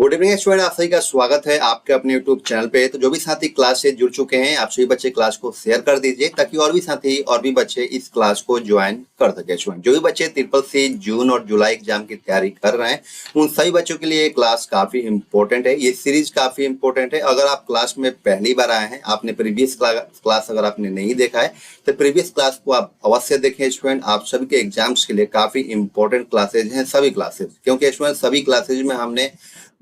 Good evening student, आप सभी का स्वागत है आपके अपने यूट्यूब चैनल पे। तो जो भी साथी क्लास से जुड़ चुके हैं, आप सभी बच्चे क्लास को शेयर कर दीजिए ताकि और भी साथी और भी बच्चे इस क्लास को ज्वाइन कर सके। स्टूडेंट जो भी बच्चे ट्रिपल सी जून और जुलाई एग्जाम की तैयारी कर रहे हैं, उन सभी बच्चों के लिए क्लास काफी इंपॉर्टेंट है। ये सीरीज काफी इंपॉर्टेंट है। अगर आप क्लास में पहली बार आए हैं, आपने प्रीवियस क्लास अगर आपने नहीं देखा है तो प्रीवियस क्लास को आप अवश्य देखें। स्टूडेंट आप सभी के एग्जाम्स के लिए काफी इंपॉर्टेंट क्लासेज हैं सभी क्लासेज, क्योंकि स्टूडेंट सभी क्लासेज में हमने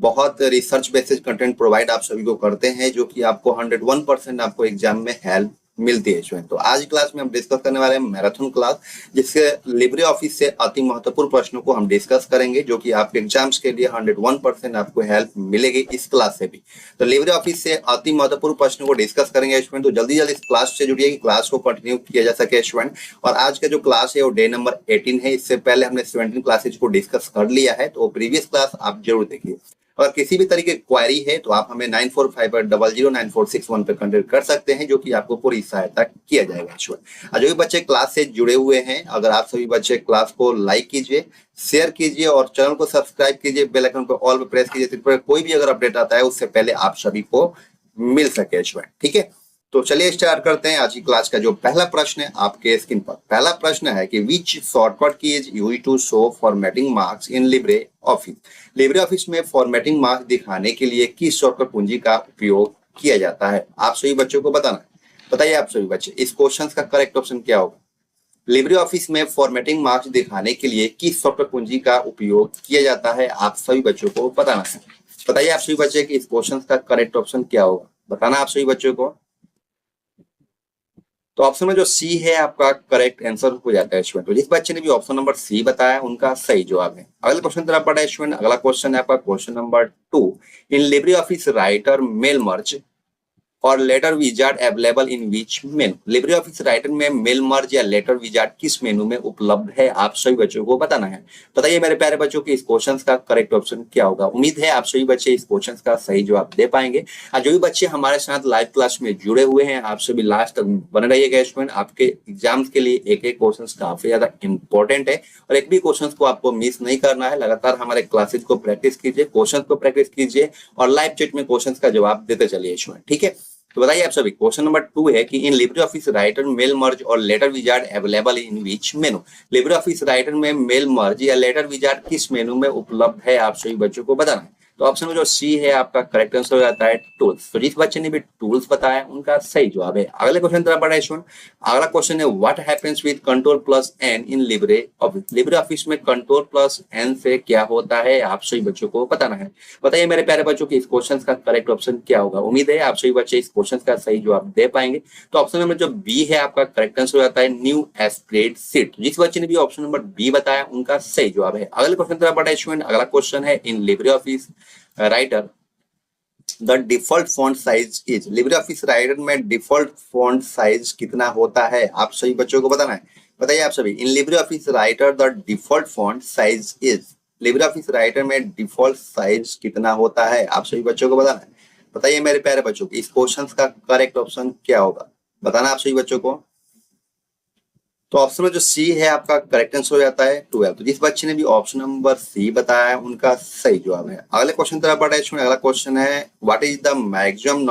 बहुत रिसर्च बेसिस कंटेंट प्रोवाइड आप सभी को करते हैं, जो कि आपको 101% आपको एग्जाम में हेल्प मिलती है। स्टूडेंट तो आज क्लास में हम डिस्कस करने वाले हैं मैराथन क्लास, जिससे लिब्रे ऑफिस से अति महत्वपूर्ण प्रश्नों को हम डिस्कस करेंगे, जो कि आपके एग्जाम्स के लिए 101% आपको हेल्प मिलेगी इस क्लास से भी। तो लिब्रे ऑफिस से अति महत्वपूर्ण प्रश्नों को डिस्कस करेंगे स्टूडेंट। तो जल्दी जल्दी इस क्लास से जुड़िए कि क्लास को कंटिन्यू किया जा सके स्टूडेंट। और आज का जो क्लास है वो डे नंबर 18 है। इससे पहले हमने 17 क्लासेज को डिस्कस कर लिया है, तो प्रीवियस क्लास आप जरूर देखिए। अगर किसी भी तरीके की क्वेरी है तो आप हमें 9458009461 पे कांटेक्ट कर सकते हैं, जो कि आपको पूरी सहायता किया जाएगा। जो भी बच्चे क्लास से जुड़े हुए हैं, अगर आप सभी बच्चे क्लास को लाइक कीजिए, शेयर कीजिए और चैनल को सब्सक्राइब कीजिए, बेल आइकन पर ऑल पे प्रेस कीजिए, जिस पर कोई भी अगर अपडेट आता है उससे पहले आप सभी को मिल सके। ठीक है, तो चलिए स्टार्ट करते हैं आज की क्लास का। जो पहला प्रश्न है आपके स्क्रीन पर, पहला प्रश्न है कि which shortcut key is used to show formatting marks in LibreOffice. Libre office में फॉर्मेटिंग मार्क्स दिखाने के लिए किस शॉर्टकट कुंजी का उपयोग किया जाता है? आप सभी बच्चों को बताना है। बताइए आप सभी बच्चे, इस क्वेश्चन का करेक्ट ऑप्शन क्या होगा? लिब्रे ऑफिस में फॉर्मेटिंग मार्क्स दिखाने के लिए किस शॉर्टकट कुंजी का उपयोग किया जाता है? आप सभी बच्चों को बताना है। बताइए आप सभी बच्चे कि इस क्वेश्चन का करेक्ट ऑप्शन क्या होगा, बताना आप सभी बच्चों को। तो ऑप्शन में जो सी है आपका करेक्ट आंसर हो जाता है स्टूडेंट। तो जिस बच्चे ने भी ऑप्शन नंबर सी बताया उनका सही जवाब है। अगले क्वेश्चन तरफ बढ़ा है स्टूडेंट। अगला क्वेश्चन है आपका question number 2। In LibreOffice Writer mail merge और letter wizard available in which menu. LibreOffice Writer में मेल मर्ज या लेटर विजार्ड किस मेनू में उपलब्ध है? आप सभी बच्चों को बताना है। बताइए मेरे प्यारे बच्चों कि इस क्वेश्चन का करेक्ट ऑप्शन क्या होगा। उम्मीद है आप सभी बच्चे इस क्वेश्चन का सही जवाब दे पाएंगे। और जो भी बच्चे हमारे साथ लाइव क्लास में जुड़े हुए हैं, आप सभी लास्ट तक बने रहिएगा स्टूडेंट। आपके एग्जाम्स के लिए एक एक क्वेश्चन काफी ज्यादा इंपॉर्टेंट है और एक भी क्वेश्चन को आपको मिस नहीं करना है। लगातार हमारे क्लासेज को प्रैक्टिस कीजिए, क्वेश्चन को प्रैक्टिस कीजिए और लाइव चैट में क्वेश्चन का जवाब देते चलिए स्टूडेंट। ठीक है, तो बताइए आप सभी, क्वेश्चन नंबर 2 है कि in LibreOffice Writer mail merge और letter wizard available in which menu. LibreOffice Writer में मेल मर्ज या लेटर विजार्ड किस मेनू में उपलब्ध है? आप सभी बच्चों को बताना है। तो ऑप्शन में जो सी है आपका करेक्ट आंसर हो जाता है टूल्स। तो जिस बच्चे ने भी टूल्स बताया उनका सही जवाब है। अगले क्वेश्चन तरफ बढ़ा है स्टूडेंट। अगला क्वेश्चन है what happens with control plus N in LibreOffice. Libre office में कंट्रोल प्लस एन से क्या होता है? आप सभी बच्चों को बताना है। बताइए मेरे प्यारे बच्चों कि इस क्वेश्चन का करेक्ट ऑप्शन क्या होगा। उम्मीद है आप सभी बच्चे इस क्वेश्चन का सही जवाब दे पाएंगे। तो ऑप्शन नंबर जो बी है आपका करेक्ट आंसर हो जाता है न्यू स्प्रेडशीट। जिस बच्चे ने भी ऑप्शन नंबर बी बताया उनका सही जवाब है। अगले क्वेश्चन तरफ बढ़ा है स्टूडेंट। अगला क्वेश्चन है in LibreOffice writer the default font size is. Libre office Writer में डिफॉल्ट फॉन्ट साइज कितना होता है? आप सभी बच्चों को बताना है। बताइए आप सभी, इन LibreOffice writer the default font size is. Libre office Writer में डिफॉल्ट साइज कितना होता है? आप सभी बच्चों को बताना है। बताइए मेरे प्यारे बच्चों को इस क्वेश्चन का करेक्ट ऑप्शन क्या होगा, बताना आप सभी बच्चों को। तो ऑप्शन में जो सी है आपका करेक्ट आंसर हो जाता है 12। तो जिस बच्चे ने भी ऑप्शन नंबर सी बताया है उनका सही जवाब है। अगले क्वेश्चन तरफ बढ़ा है। अगला क्वेश्चन है what is the maximum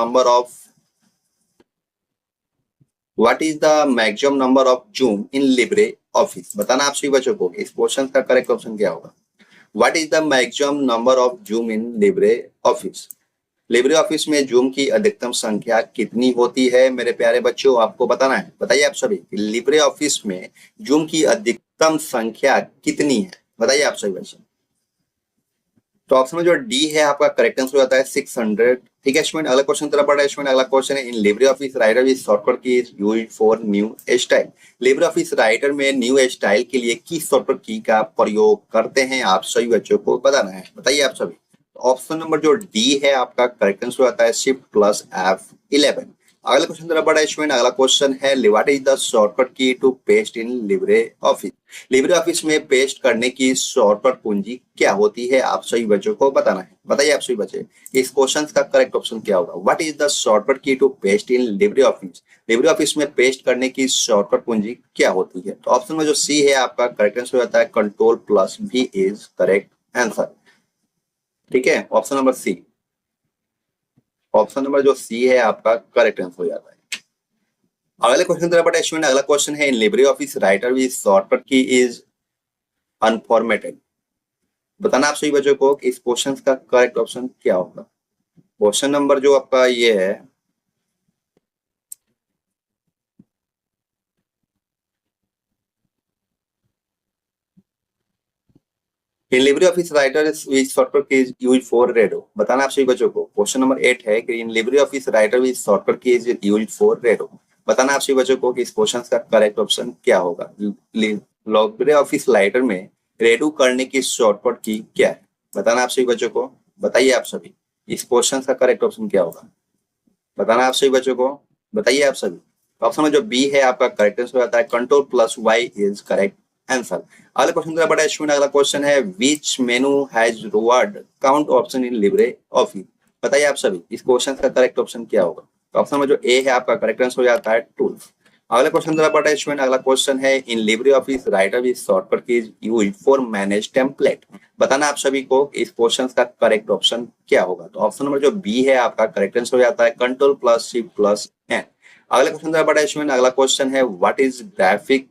number of zoom in LibreOffice. बताना आप सभी बच्चों को इस क्वेश्चन का करेक्ट ऑप्शन क्या होगा। What is the maximum number of zoom in LibreOffice. Libre office में जूम की अधिकतम संख्या कितनी होती है? मेरे प्यारे बच्चों आपको बताना है। बताइए आप सभी, लिब्रे ऑफिस में जूम की अधिकतम संख्या कितनी है? बताइए आप सभी बच्चे। तो ऑप्शन में जो डी है आपका करेक्ट आंसर हो जाता है 600। ठीक है स्टूडेंट, अगला क्वेश्चन तरफ बढ़ा है स्टूडेंट। अगला क्वेश्चन है in LibreOffice Writer is shortcut key is used for new style. LibreOffice Writer में न्यू स्टाइल के लिए किस शॉर्टकट की का प्रयोग करते हैं? आप सभी बच्चों को बताना है। बताइए आप सभी। ऑप्शन नंबर जो डी है आपका करेक्ट आंसर आता है शिफ्ट प्लस F11। अगला क्वेश्चन तरफ बढ़ा है स्टूडेंट। अगला क्वेश्चन है what is the shortcut key to paste in LibreOffice. Libre office में पेस्ट करने की शॉर्टकट कुंजी क्या होती है? आप सभी बच्चों को बताना है। बताइए आप सभी बच्चे इस क्वेश्चन का करेक्ट ऑप्शन क्या होगा। What is the shortcut key to paste in LibreOffice. Libre office में पेस्ट करने की शॉर्टकट कुंजी क्या होती है? तो ऑप्शन में जो सी है आपका करेक्ट आंसर हो जाता है control plus V is correct answer. ठीक है, option number C, option number जो सी है आपका करेक्ट आंसर हो जाता है। अगले क्वेश्चन की तरफ बढ़ते हैं स्टूडेंट। अगला क्वेश्चन है in LibreOffice Writer with shortcut key is unformatted. बताना आप सभी बच्चों को कि इस क्वेश्चन का करेक्ट ऑप्शन क्या होगा। क्वेश्चन नंबर जो आपका ये है, in LibreOffice Writer with shortcut key is use for redo. बताना आप सभी बच्चों को, क्वेश्चन नंबर 8 है कि in LibreOffice Writer with shortcut key is use for redo. बताना आप सभी बच्चों को कि इस क्वेश्चन का करेक्ट ऑप्शन क्या होगा। लिब्रे ऑफिस राइटर में रेडो करने की शॉर्टकट की क्या है। बताना आप सभी बच्चों को, बताइए आप सभी इस क्वेश्चन का करेक्ट ऑप्शन क्या होगा। बताना आप सभी बच्चों को, बताइए आप सभी। ऑप्शन में जो बी है आपका करेक्ट आंसर हो जाता है, control plus Y is correct answer. अगला क्वेश्चन जरा बड़ा स्टूडेंट, अगला क्वेश्चन है which menu has word count option in LibreOffice. बताइए आप सभी इस क्वेश्चन का करेक्ट ऑप्शन क्या होगा। ऑप्शन में जो ए है आपका करेक्ट आंसर हो जाता है टूल्स। अगला क्वेश्चन जरा बड़ा स्टूडेंट, अगला क्वेश्चन है in LibreOffice Writer with shortcut key is used for manage template. बताना आप सभी को इस क्वेश्चन का करेक्ट ऑप्शन क्या होगा। तो ऑप्शन नंबर जो बी है आपका करेक्ट आंसर हो जाता है, control plus shift plus N. अगला क्वेश्चन जरा बड़ा स्टूडेंट, अगला क्वेश्चन है what is graphic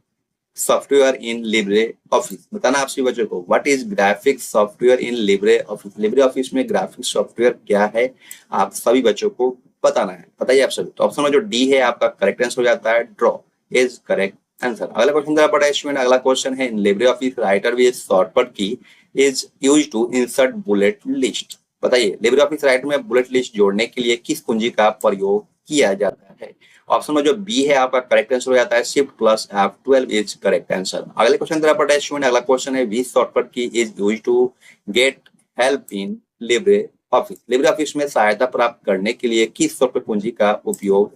software in LibreOffice. बताना आप सभी बच्चों को what is graphic software in LibreOffice. Libre office में ग्राफिक सॉफ्टवेयर क्या है आप सभी बच्चों को बताना है। बताइए आप सभी। तो ऑप्शन में जो डी है आपका करेक्ट आंसर हो जाता है, ड्रॉ इज करेक्ट आंसर। अगला क्वेश्चन जरा बड़ा स्टूडेंट, अगला क्वेश्चन है in LibreOffice Writer with shortcut key is used to insert bullet list. बताइए लिब्रे ऑफिस राइटर में बुलेट लिस्ट जोड़ने के लिए किस कुंजी का प्रयोग किया जाता है। ऑप्शन में जो बी है आपका करेक्ट आंसर हो जाता है, shift plus F12 is correct answer. अगले क्वेश्चन तरफ बढ़ते हैं स्टूडेंट, अगला क्वेश्चन है which shortcut key is used to get help in LibreOffice. Libre office में सहायता प्राप्त करने के लिए किस शॉर्टकट कुंजी का उपयोग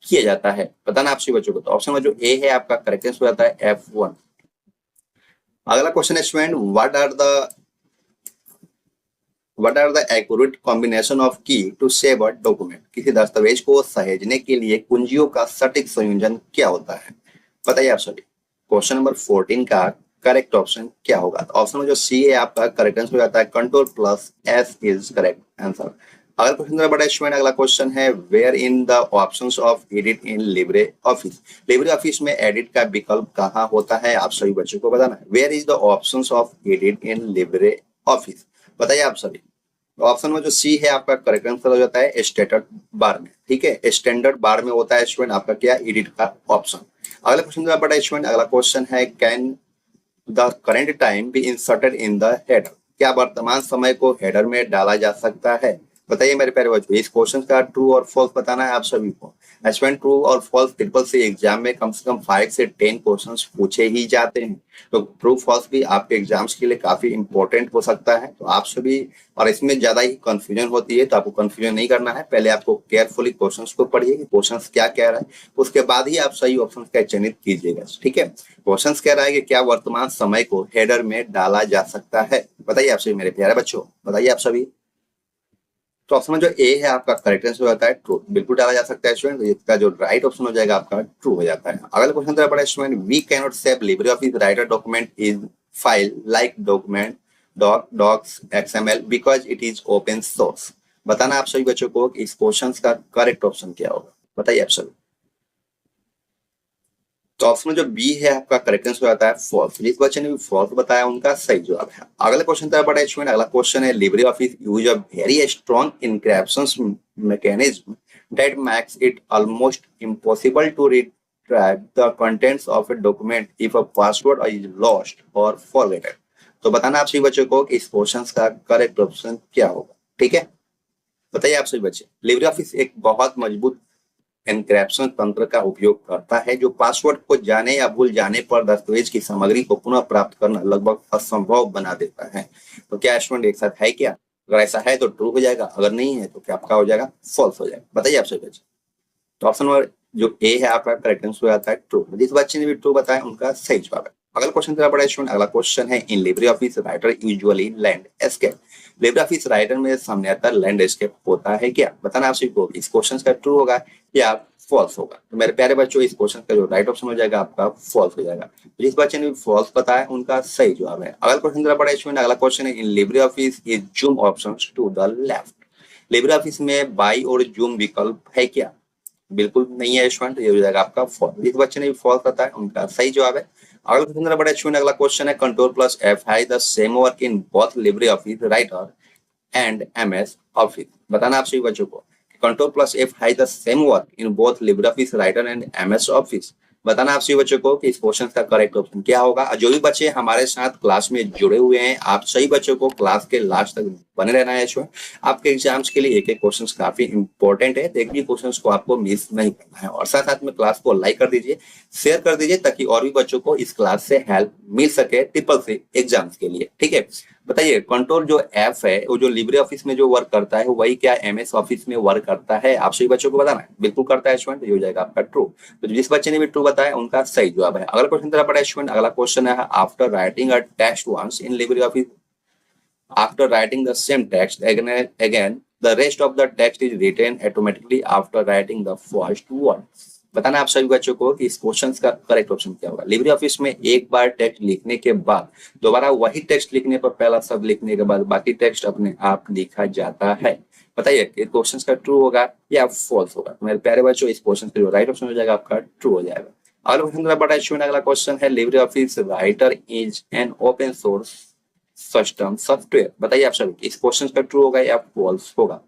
किया जाता है। बताना आप सभी बच्चों को। तो ऑप्शन में जो ए है आपका करेक्ट आंसर हो जाता है F1। अगला क्वेश्चन है student, what are the accurate combination of key to save a document. किसी दस्तावेज को सहेजने के लिए कुंजियों का सटीक संयोजन क्या होता है। बताइए आप सभी। क्वेश्चन नंबर 14 का करेक्ट ऑप्शन क्या होगा। तो ऑप्शन में जो सी है आपका करेक्ट आंसर हो जाता है, control plus S is correct answer. अगला क्वेश्चन बड़ा स्टूडेंट, अगला क्वेश्चन है where in the options of edit in LibreOffice. Libre office में एडिट का विकल्प कहाँ होता है आप सभी बच्चों को बताना है। Where is the options of edit in LibreOffice. बताइए आप सभी। ऑप्शन में जो सी है आपका करेक्ट आंसर हो जाता है स्टैंडर्ड बार में। ठीक है, स्टैंडर्ड बार में होता है स्टूडेंट आपका क्या, एडिट का ऑप्शन। अगला क्वेश्चन बड़ा स्टूडेंट, अगला क्वेश्चन है can the current time be inserted in the header. क्या वर्तमान समय को हेडर में डाला जा सकता है। बताइए मेरे प्यारे बच्चों, इस क्वेश्चन का ट्रू और फॉल्स बताना है आप सभी को। स्टूडेंट ट्रू और फॉल्स ट्रिपल सी एग्जाम में कम से कम 5 से 10 क्वेश्चंस पूछे ही जाते हैं। तो ट्रू फॉल्स भी आपके एग्जाम्स के लिए काफी इंपॉर्टेंट हो सकता है। तो आप सभी, और इसमें ज्यादा ही कंफ्यूजन होती है तो आपको कंफ्यूजन नहीं करना है। पहले आपको केयरफुली क्वेश्चंस को पढ़िए कि क्वेश्चंस क्या कह रहा है, उसके बाद ही आप सही ऑप्शन का चयनित कीजिएगा। ठीक है, क्वेश्चंस कह रहा है कि क्या वर्तमान समय को हेडर में डाला जा सकता है। बताइए आप सभी मेरे प्यारे बच्चों, बताइए आप सभी। तो ऑप्शन में जो ए है आपका करेक्ट आंसर हो जाता है ट्रू, बिल्कुल डाला जा सकता है स्टूडेंट। इसका जो राइट ऑप्शन हो जाएगा आपका ट्रू हो जाता है। अगला क्वेश्चन तरह पड़ा student, we can not save LibreOffice writer document is file like document docx XML because it is open source. बताना आप सभी बच्चों को इस क्वेश्चन का करेक्ट ऑप्शन क्या होगा। बताइए आप सभी। तो ऑप्शन में जो बी है आपका करेक्ट आंसर हो जाता है फॉल्स। जिस बच्चे ने भी फॉल्स बताया उनका सही जवाब है। अगला क्वेश्चन तरफ बढ़ा स्टूडेंट, अगला क्वेश्चन है LibreOffice use a very strong encryption mechanism that makes it almost impossible to retrieve the contents of a document if a password is lost or forgotten। तो बताना आप सभी बच्चों को इस क्वेश्चन का करेक्ट ऑप्शन क्या होगा। ठीक है, बताइए आप सभी बच्चे। लिब्रे ऑफिस एक बहुत मजबूत एन्क्रिप्शन तंत्र का उपयोग करता है जो पासवर्ड को जाने या भूल जाने पर दस्तावेज की सामग्री को पुनः प्राप्त करना लगभग असंभव बना देता है। तो क्या स्टूडेंट एक साथ है क्या। अगर ऐसा है तो ट्रू हो जाएगा, अगर नहीं है तो क्या आपका हो जाएगा, फॉल्स हो जाएगा। बताइए आप सभी बच्चे। तो ऑप्शन नंबर जो ए है आपका करेक्ट आंसर हो जाता है ट्रू। जिस बच्चे ने भी ट्रू बताया उनका सही जवाब है। अगला क्वेश्चन तरफ बढ़ा स्टूडेंट, अगला क्वेश्चन है in LibreOffice writer usually landscape. Libre writer में सामान्यतः लैंडस्केप होता है क्या। बताना आप सभी को इस क्वेश्चन का ट्रू होगा या फॉल्स होगा। तो मेरे प्यारे बच्चों इस क्वेश्चन का जो राइट ऑप्शन हो जाएगा आपका फॉल्स हो जाएगा। तो जिस बच्चे ने फॉल्स बताया उनका सही जवाब है। अगला क्वेश्चन जरा बड़ा स्टूडेंट, अगला क्वेश्चन है in LibreOffice is zoom option to the left. Libre office में बाई और जूम विकल्प है क्या? बिल्कुल नहीं है स्टूडेंट, ये हो जाएगा आपका फॉल्स। जिस बच्चे ने भी फॉल्स बताया उनका सही जवाब है। अगला क्वेश्चन जरा बड़ा स्टूडेंट, अगला क्वेश्चन है कंट्रोल प्लस एफ है the same work in both Libre office writer and MS office. बताना आप सभी बच्चों को कंट्रोल प्लस एफ है the same work in both LibreOffice writer and MS office. बताना आप सभी बच्चों को कि इस क्वेश्चन का करेक्ट ऑप्शन क्या होगा। जो भी बच्चे हमारे साथ क्लास में जुड़े हुए हैं, आप सही बच्चों को क्लास के लास्ट तक बने रहना है। आपके एग्जाम्स के लिए एक एक क्वेश्चन काफी इंपॉर्टेंट है, तो एक भी क्वेश्चन को आपको मिस नहीं करना है। और साथ साथ में क्लास को लाइक कर दीजिए, शेयर कर दीजिए, ताकि और भी बच्चों को इस क्लास से हेल्प मिल सके ट्रिपल सी एग्जाम्स के लिए। ठीक है, बताइए कंट्रोल जो एफ है वो जो लिब्रे ऑफिस में जो वर्क करता है वही क्या एमएस ऑफिस में वर्क करता है? आप सभी बच्चों को बताना है। बिल्कुल करता है स्टूडेंट, ये हो जाएगा आपका ट्रू। तो जिस बच्चे ने भी ट्रू बताया उनका सही जवाब है। अगला क्वेश्चन तेरा पड़ा स्टूडेंट, अगला क्वेश्चन है after writing a text once in LibreOffice, after writing the same text again the rest of the text is written automatically after writing the first word। बताना आप सभी बच्चों को कि इस क्वेश्चन का करेक्ट ऑप्शन क्या होगा। लिब्रे ऑफिस में एक बार टेक्स्ट लिखने के बाद दोबारा वही टेक्स्ट लिखने पर पहला शब्द लिखने के बाद बाकी टेक्स्ट अपने आप लिखा जाता है। बताइए कि क्वेश्चन का ट्रू होगा या फॉल्स होगा। मेरे प्यारे बच्चों इस क्वेश्चन का जो राइट ऑप्शन हो जाएगा आपका ट्रू हो जाएगा। अगला क्वेश्चन बड़ा स्टूडेंट, अगला क्वेश्चन है LibreOffice Writer is an open source system software. बताइए आप सभी इस क्वेश्चन का ट्रू होगा या फॉल्स होगा।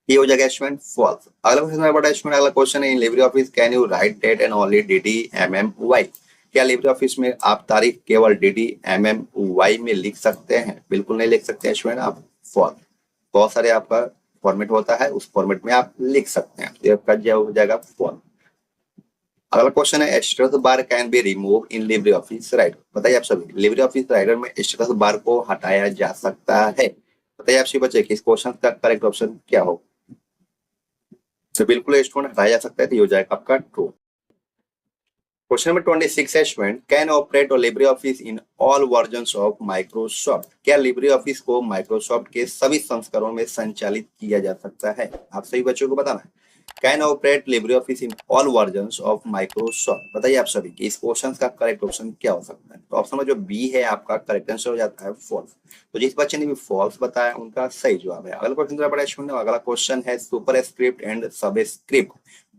ये हो जाएगा स्टूडेंट फॉल्स। अगला क्वेश्चन बड़ा स्टूडेंट, अगला क्वेश्चन है in LibreOffice can you write date and only dd mm y। क्या लिब्रे ऑफिस में आप तारीख केवल dd mm y में लिख सकते हैं? बिल्कुल नहीं लिख सकते हैं स्टूडेंट आप, फॉल्स। बहुत सारे आपका फॉर्मेट होता है, उस फॉर्मेट में आप लिख सकते हैं, तो आपका जो हो जाएगा फॉल्स। अगला क्वेश्चन है status bar can be remove in LibreOffice writer. बताइए आप सभी लिब्रे ऑफिस राइटर में स्टेटस बार को हटाया जा सकता है? बताइए आप सभी बच्चे कि इस क्वेश्चन का करेक्ट ऑप्शन क्या होगा। तो बिल्कुल स्टूडेंट हटाया जा सकता है, तो ये हो जाएगा आपका ट्रू। क्वेश्चन नंबर 26 है student can operate Libre office in all versions of Microsoft. क्या लिब्रे ऑफिस को माइक्रोसॉफ्ट के सभी संस्करणों में संचालित किया जा सकता है? आप सभी बच्चों को बताना है। Can operate Libre office in all versions of Microsoft. बताइए आप सभी कि इस क्वेश्चन का करेक्ट ऑप्शन क्या हो सकता है। तो ऑप्शन में जो बी है आपका करेक्ट आंसर हो जाता है फॉल्स। तो जिस बच्चे ने भी फॉल्स बताया उनका सही जवाब है। अगला क्वेश्चन जरा बड़ा स्टूडेंट, अगला क्वेश्चन है सुपर स्क्रिप्ट एंड सब script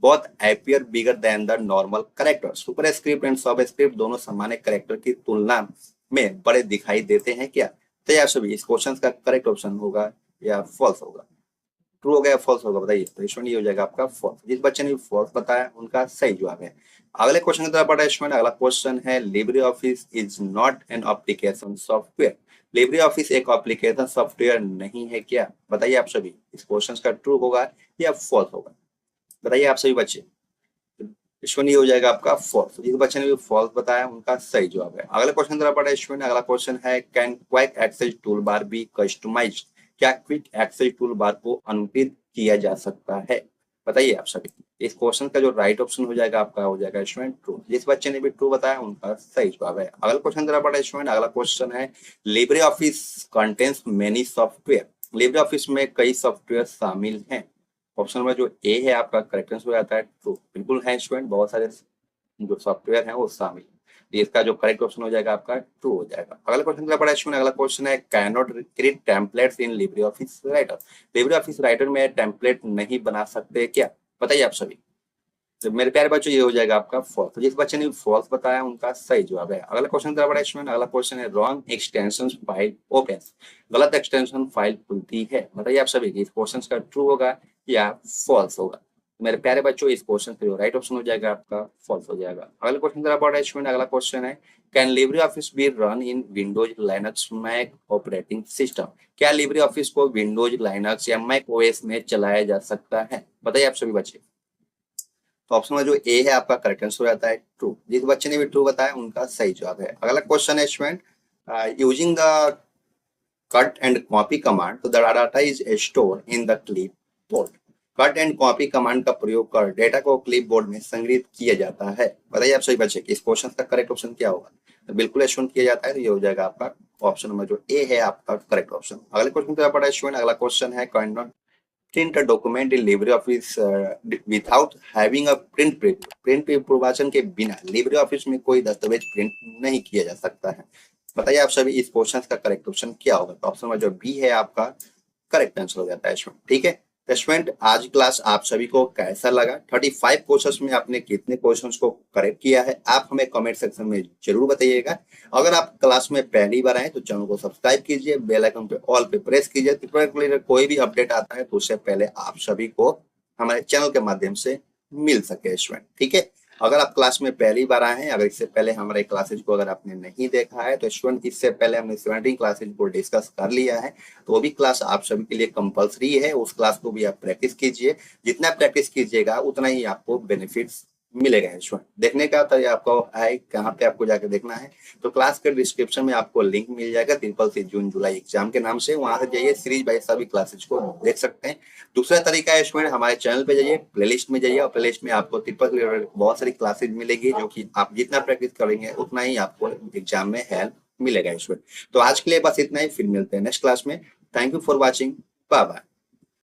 both appear bigger than the normal character। Super script and सब स्क्रिप्ट दोनों सामान्य कैरेक्टर की तुलना में बड़े दिखाई देते हैं क्या? तो यार सभी इस क्वेश्चन का करेक्ट ऑप्शन होगा या फॉल्स होगा। ट्रू होगा या फॉल्स होगा बताइए। तो स्टूडेंट ये हो जाएगा आपका फॉल्स। जिस बच्चे ने फॉल्स बताया उनका सही जवाब है। अगले क्वेश्चन की तरफ बढ़ा स्टूडेंट, अगला क्वेश्चन है LibreOffice is not an application software. Libre office एक एप्लीकेशन सॉफ्टवेयर नहीं है क्या? बताइए आप सभी इस क्वेश्चन का ट्रू होगा या फॉल्स होगा। बताइए आप सभी बच्चे। स्टूडेंट ये हो जाएगा आपका फॉल्स। जिस बच्चे ने भी फॉल्स बताया उनका सही जवाब है। अगला क्वेश्चन जरा पड़ा स्टूडेंट, अगला क्वेश्चन है can quick access toolbar be customised. क्या क्विक एक्सेस टूल बार को अनुकूलित किया जा सकता है? बताइए आप सभी। इस क्वेश्चन का जो राइट ऑप्शन हो जाएगा आपका हो जाएगा स्टूडेंट ट्रू। जिस बच्चे ने भी ट्रू बताया उनका सही जवाब है। अगला क्वेश्चन जरा पड़ा स्टूडेंट, अगला क्वेश्चन है Libre office contains many software. Libre office में कई सॉफ्टवेयर शामिल हैं। ऑप्शन में जो ए है आपका करेक्ट आंसर हो जाता है ट्रू। बिल्कुल है स्टूडेंट, बहुत सारे जो सॉफ्टवेयर हैं वो शामिल है। इसका जो करेक्ट ऑप्शन हो जाएगा आपका ट्रू हो जाएगा। अगला क्वेश्चन का बड़ा स्टूडेंट, अगला क्वेश्चन है can not create templates in LibreOffice writer. Libre office Writer में टेम्पलेट नहीं बना सकते क्या? बताइए आप सभी। तो मेरे प्यारे बच्चों ये हो जाएगा आपका फॉल्स। तो जिस बच्चे ने फॉल्स बताया उनका सही जवाब है। अगला क्वेश्चन का बड़ा स्टूडेंट, अगला क्वेश्चन है रॉन्ग एक्सटेंशन फाइल ओपन्स। गलत एक्सटेंशन फाइल खुलती है। बताइए आप सभी इस क्वेश्चन का ट्रू होगा या फॉल्स होगा। मेरे प्यारे बच्चों इस क्वेश्चन का राइट ऑप्शन हो जाएगा आपका फॉल्स हो जाएगा। अगला क्वेश्चन का बड़ा स्टूडेंट, अगला क्वेश्चन है can LibreOffice be run in Windows Linux Mac operating system. क्या लिब्रे ऑफिस को विंडोज लाइनक्स या मैक ओएस में चलाया जा सकता है? बताइए आप सभी बच्चे। तो ऑप्शन में जो ए है आपका करेक्ट आंसर हो जाता है ट्रू। जिस बच्चे ने भी ट्रू बताया उनका सही जवाब है। अगला क्वेश्चन है student using the cut and copy command तो the data is store in the clipboard. Cut and copy command का प्रयोग कर डेटा को क्लिपबोर्ड में संग्रहित किया जाता है। बताइए आप सही बच्चे इस क्वेश्चन का करेक्ट ऑप्शन क्या होगा। तो बिल्कुल स्टूडेंट किया जाता है, तो ये हो जाएगा आपका ऑप्शन नंबर जो ए है आपका करेक्ट ऑप्शन। अगले क्वेश्चन की तरफ बढ़ा स्टूडेंट, अगला क्वेश्चन है print a document in LibreOffice without having a print प्रवाचन के बिना लिब्रे ऑफिस में कोई दस्तावेज प्रिंट नहीं किया जा सकता है। बताइए आप सभी इस क्वेश्चन का करेक्ट ऑप्शन क्या होगा? तो ऑप्शन नंबर जो बी है आपका करेक्ट आंसर हो जाता है स्टूडेंट। ठीक है, तो स्टूडेंट आज क्लास आप सभी को कैसा लगा? 35 क्वेश्चंस में आपने कितने क्वेश्चंस को करेक्ट किया है आप हमें कमेंट सेक्शन में जरूर बताइएगा। अगर आप क्लास में पहली बार आए तो चैनल को सब्सक्राइब कीजिए, बेल आइकन पे ऑल पे प्रेस कीजिए, तो कोई भी अपडेट आता है तो उससे पहले आप सभी को हमारे चैनल के माध्यम से मिल सके स्टूडेंट। ठीक है, अगर आप क्लास में पहली बार आए हैं, अगर इससे पहले हमारे क्लासेज को अगर आपने नहीं देखा है तो स्टूडेंट इससे पहले हमने 17 क्लासेज को डिस्कस कर लिया है, तो वो भी क्लास आप सभी के लिए कंपलसरी है। उस क्लास को भी आप प्रैक्टिस कीजिए, जितना प्रैक्टिस कीजिएगा उतना ही आपको बेनिफिट्स मिलेगा स्टूडेंट। देखने का तो आपको है कहाँ पे आपको जाके देखना है, तो क्लास के डिस्क्रिप्शन में आपको लिंक मिल जाएगा ट्रिपल जून जुलाई एग्जाम के नाम से, वहां से जाइए सीरीज बाय सभी क्लासेज को देख सकते हैं। दूसरा तरीका है स्टूडेंट, हमारे चैनल पे जाइए, प्लेलिस्ट में जाइए और प्लेलिस्ट में आपको ट्रिपल बहुत सारी क्लासेज मिलेगी, जो कि आप जितना प्रैक्टिस करेंगे उतना ही आपको एग्जाम में हेल्प मिलेगा स्टूडेंट। तो आज के लिए बस इतना ही, फिर मिलते हैं नेक्स्ट क्लास में। Thank you for watching, bye bye.